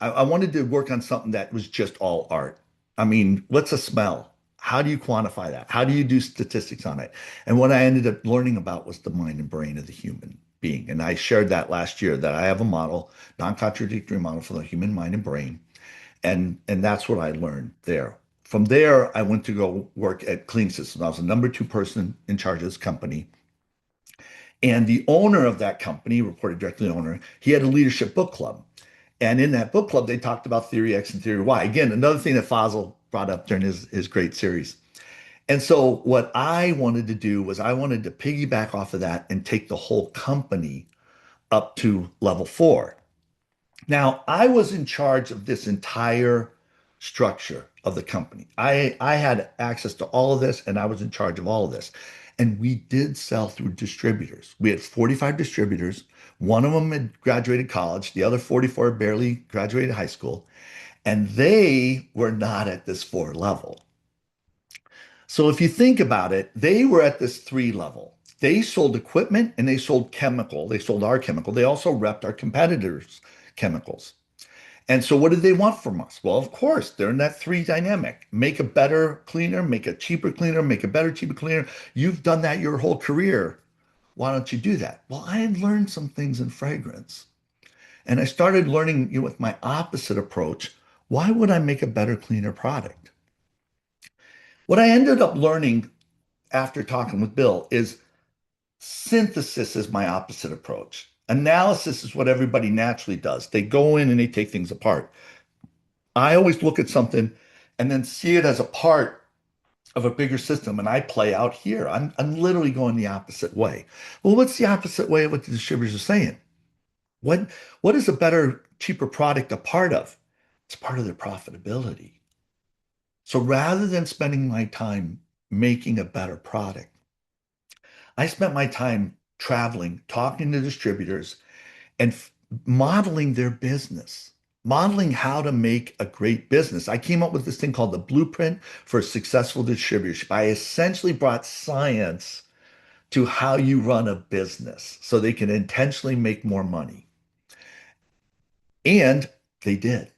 I wanted to work on something that was just all art. I mean, what's a smell? How do you quantify that? How do you do statistics on it? And what I ended up learning about was the mind and brain of the human being. And I shared that last year that I have a model, non-contradictory model for the human mind and brain. And that's what I learned there. From there, I went to go work at Clean Systems. I was the number two person in charge of this company. And the owner of that company, reported directly to the owner, he had a leadership book club. And in that book club, they talked about Theory X and Theory Y. Again, another thing that Fazil brought up during his great series. And so what I wanted to do was I wanted to piggyback off of that and take the whole company up to level four. Now, I was in charge of this entire structure of the company. I had access to all of this, and I was in charge of all of this. And we did sell through distributors. We had 45 distributors. One of them had graduated college, the other 44 barely graduated high school, and they were not at this four level. So if you think about it, they were at this three level. They sold equipment and they sold chemical. They sold our chemical. They also repped our competitors' chemicals. And so what did they want from us? Well, of course, they're in that three dynamic. Make a better cleaner, make a cheaper cleaner, make a better, cheaper cleaner. You've done that your whole career. Why don't you do that? Well, I had learned some things in fragrance. And I started learning, with my opposite approach. Why would I make a better, cleaner product? What I ended up learning after talking with Bill is synthesis is my opposite approach. Analysis is what everybody naturally does. They go in and they take things apart. I always look at something and then see it as a part of a bigger system, and I play out here. I'm literally going the opposite way. Well, what's the opposite way of what the distributors are saying? What what is a better, cheaper product a part of? It's part of their profitability. So rather than spending my time making a better product, I spent my time traveling, talking to distributors, and modeling their business, modeling how to make a great business. I came up with this thing called the blueprint for successful distributorship. I essentially brought science to how you run a business so they can intentionally make more money. And they did.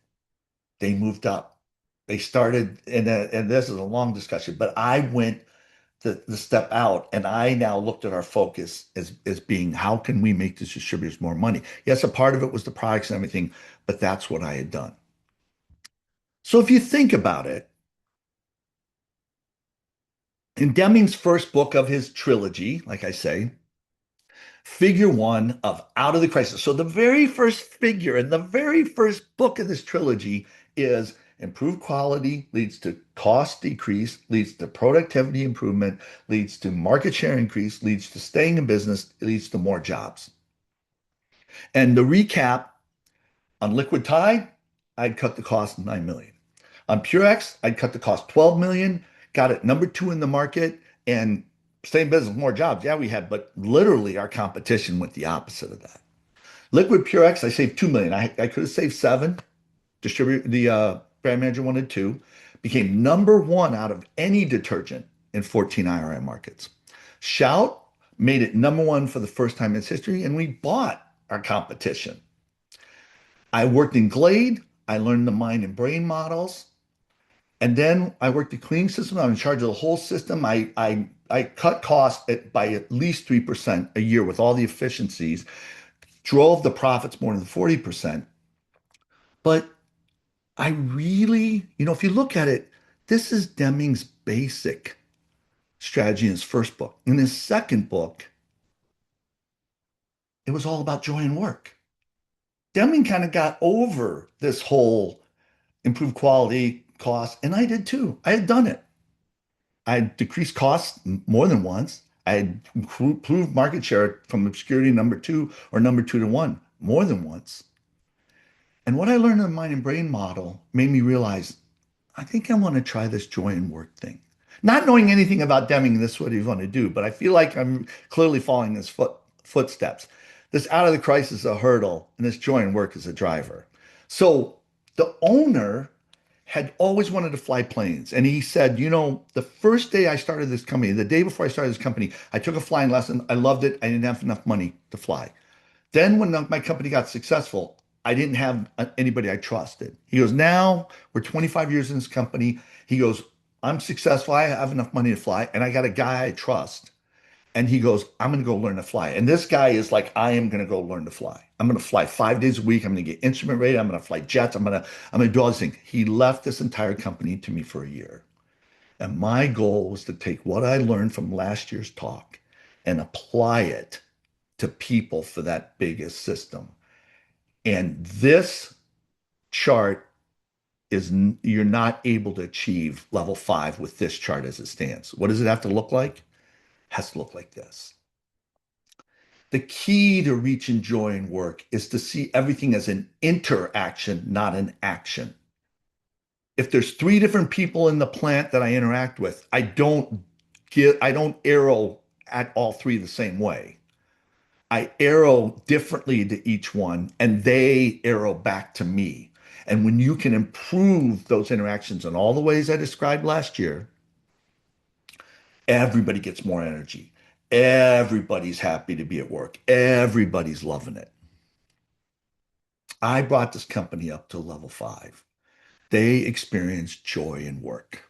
They moved up. They started, and this is a long discussion, but I went the step out, and I now looked at our focus as being how can we make these distributors more money? Yes, a part of it was the products and everything, but that's what I had done. So if you think about it, In Deming's first book of his trilogy, like I say, figure one of Out of the Crisis. So the very first figure in the very first book of this trilogy is improved quality leads to cost decrease, leads to productivity improvement, leads to market share increase, leads to staying in business, leads to more jobs. And the recap on Liquid Tide, I'd cut the cost 9 million. On Purex, I'd cut the cost 12 million, got it number two in the market, and same business, more jobs. Yeah, we had, but literally our competition went the opposite of that. Liquid Purex, I saved 2 million. I could have saved seven. Distributor, the brand manager wanted two. Became number one out of any detergent in 14 IRI markets. Shout made it number one for the first time in its history, and we bought our competition. I worked in Glade. I learned the mind and brain models. And then I worked the cleaning system. I'm in charge of the whole system. I cut costs by at least 3% a year with all the efficiencies, drove the profits more than 40%. But I really, if you look at it, this is Deming's basic strategy in his first book. In his second book, it was all about joy and work. Deming kind of got over this whole improved quality, cost, and I did too. I had done it. I had decreased costs more than once. I had improved market share from obscurity number two or number two to one more than once. And what I learned in the mind and brain model made me realize I think I want to try this joy and work thing. Not knowing anything about Deming, this is what he's going to do, but I feel like I'm clearly following his footsteps. This out of the crisis is a hurdle, and this joy and work is a driver. So the owner had always wanted to fly planes. And he said, the first day I started this company, the day before I started this company, I took a flying lesson. I loved it. I didn't have enough money to fly. Then when my company got successful, I didn't have anybody I trusted. He goes, now we're 25 years in this company. He goes, I'm successful. I have enough money to fly. And I got a guy I trust. And he goes, I'm going to go learn to fly. And this guy is like, I am going to go learn to fly. I'm going to fly 5 days a week. I'm going to get instrument rated. I'm going to fly jets. I'm going to do all these things. He left this entire company to me for a year. And my goal was to take what I learned from last year's talk and apply it to people for that biggest system. And this chart is you're not able to achieve level 5 with this chart as it stands. What does it have to look like? It has to look like this. The key to reach and joy and work is to see everything as an interaction, not an action. If there's 3 different people in the plant that I interact with, I don't arrow at all 3 the same way. I arrow differently to each one, and they arrow back to me. And when you can improve those interactions in all the ways I described last year, everybody gets more energy. Everybody's happy to be at work. Everybody's loving it. I brought this company up to level 5. They experience joy in work.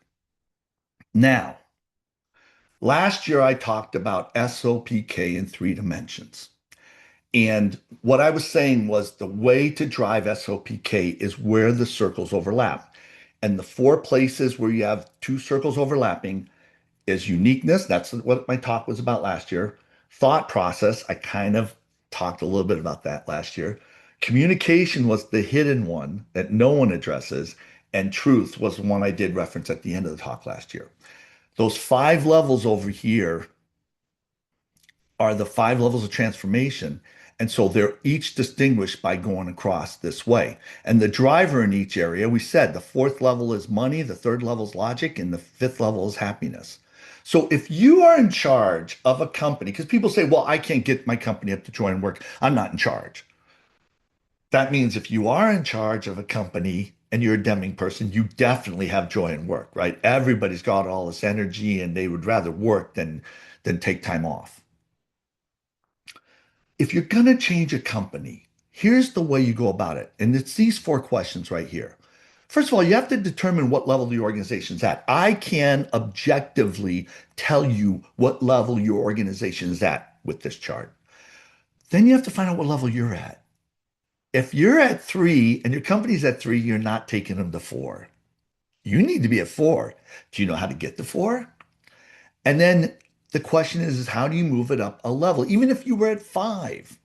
Now, last year I talked about SOPK in 3 dimensions. And what I was saying was the way to drive SOPK is where the circles overlap. And the 4 places where you have 2 circles overlapping is uniqueness. That's what my talk was about last year. Thought process. I kind of talked a little bit about that last year. Communication was the hidden one that no one addresses. And truth was the one I did reference at the end of the talk last year. Those 5 levels over here are the 5 levels of transformation. And so they're each distinguished by going across this way. And the driver in each area, we said the 4th level is money, the 3rd level is logic, and the 5th level is happiness. So if you are in charge of a company, because people say, well, I can't get my company up to joy and work, I'm not in charge. That means if you are in charge of a company and you're a Deming person, you definitely have joy and work, right? Everybody's got all this energy and they would rather work than take time off. If you're going to change a company, here's the way you go about it. And it's these 4 questions right here. First of all, you have to determine what level the organization's at. I can objectively tell you what level your organization is at with this chart. Then you have to find out what level you're at. If you're at 3 and your company's at 3, you're not taking them to 4. You need to be at 4. Do you know how to get to 4? And then the question is how do you move it up a level? Even if you were at five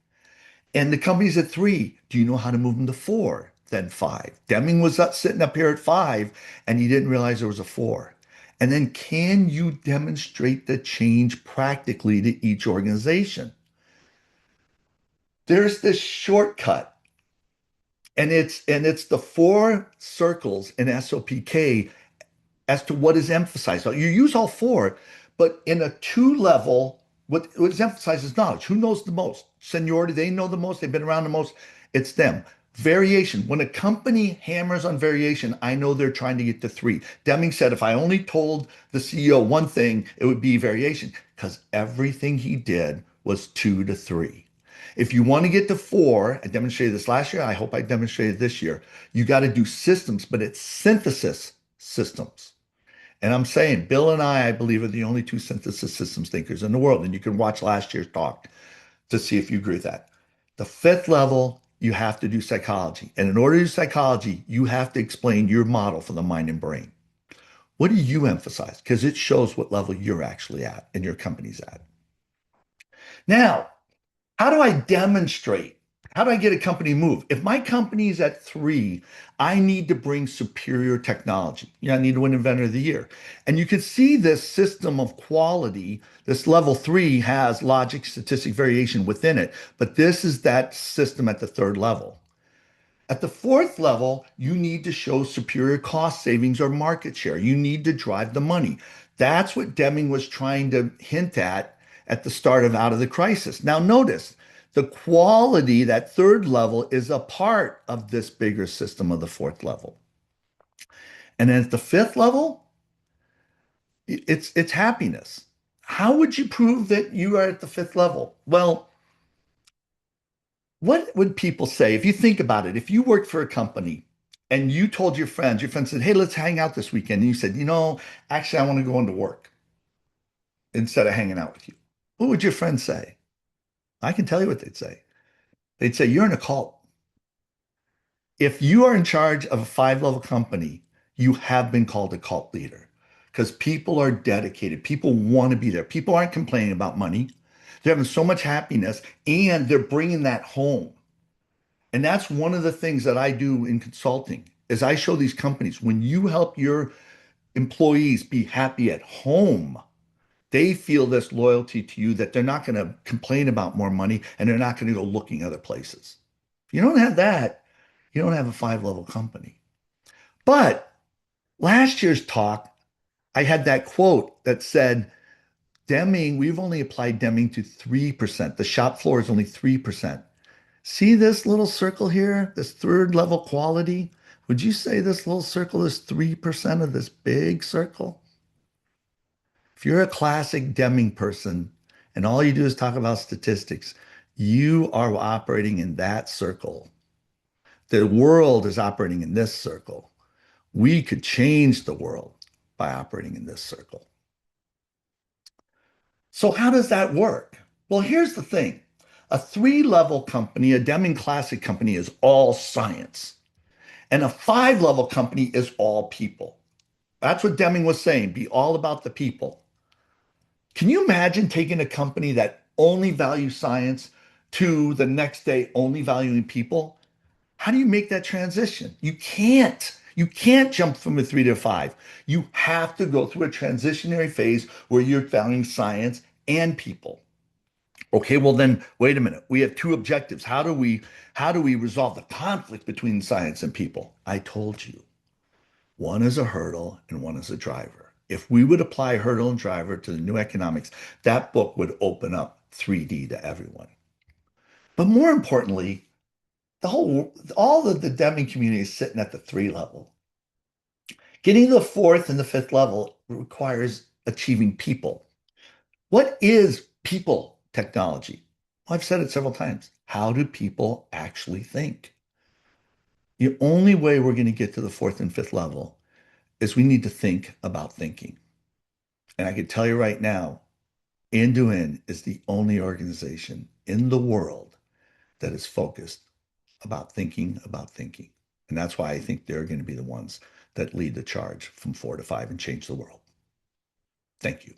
and the company's at three, do you know how to move them to four, then five? Deming was up, sitting up here at five and he didn't realize there was a four. And then can you demonstrate the change practically to each organization? There's this shortcut, and it's the four circles in SOPK as to what is emphasized. So you use all four, but in a two level, what is emphasized is knowledge. Who knows the most? Seniority, they know the most, they've been around the most, it's them. Variation. When a company hammers on variation, I know they're trying to get to three. Deming said if I only told the CEO one thing, it would be variation, because everything he did was two to three. If you want to get to four, I demonstrated this last year. I hope I demonstrated this year. You got to do systems, but it's synthesis systems. And I'm saying Bill and I believe, are the only two synthesis systems thinkers in the world. And you can watch last year's talk to see if you agree with that. The fifth level, you have to do psychology. And in order to do psychology, you have to explain your model for the mind and brain. What do you emphasize? Because it shows what level you're actually at and your company's at. Now, how do I demonstrate? How do I get a company to move? If my company is at three, I need to bring superior technology. I need to win Inventor of the Year. And you can see this system of quality. This level three has logic, statistic, variation within it, but this is that system at the third level. At the fourth level, you need to show superior cost savings or market share. You need to drive the money. That's what Deming was trying to hint at the start of Out of the Crisis. Now, notice the quality, that third level, is a part of this bigger system of the fourth level. And then at the fifth level, it's happiness. How would you prove that you are at the fifth level? Well, what would people say if you think about it? If you worked for a company and you told your friends said, hey, let's hang out this weekend. And you said, actually, I want to go into work instead of hanging out with you. What would your friends say? I can tell you what they'd say. They'd say, you're in a cult. If you are in charge of a five-level company, you have been called a cult leader because people are dedicated. People want to be there. People aren't complaining about money. They're having so much happiness and they're bringing that home. And that's one of the things that I do in consulting is I show these companies when you help your employees be happy at home, they feel this loyalty to you that they're not going to complain about more money and they're not going to go looking other places. If you don't have that, you don't have a five-level company. But last year's talk, I had that quote that said, Deming, we've only applied Deming to 3%. The shop floor is only 3%. See this little circle here, this third level quality? Would you say this little circle is 3% of this big circle? If you're a classic Deming person and all you do is talk about statistics, you are operating in that circle. The world is operating in this circle. We could change the world by operating in this circle. So how does that work? Well, here's the thing. A three-level company, a Deming Classic company, is all science. And a five-level company is all people. That's what Deming was saying, be all about the people. Can you imagine taking a company that only values science to the next day only valuing people? How do you make that transition? You can't. You can't jump from a three to a five. You have to go through a transitionary phase where you're valuing science and people. Okay, well then, wait a minute. We have two objectives. How do we resolve the conflict between science and people? I told you. One is a hurdle and one is a driver. If we would apply hurdle and driver to the new economics, that book would open up 3D to everyone. But more importantly, all of the Deming community is sitting at the three level. Getting to the fourth and the fifth level requires achieving people. What is people technology? Well, I've said it several times. How do people actually think? The only way we're going to get to the fourth and fifth level is we need to think about thinking. And I can tell you right now, In2 is the only organization in the world that is focused about thinking about thinking. And that's why I think they're going to be the ones that lead the charge from four to five and change the world. Thank you.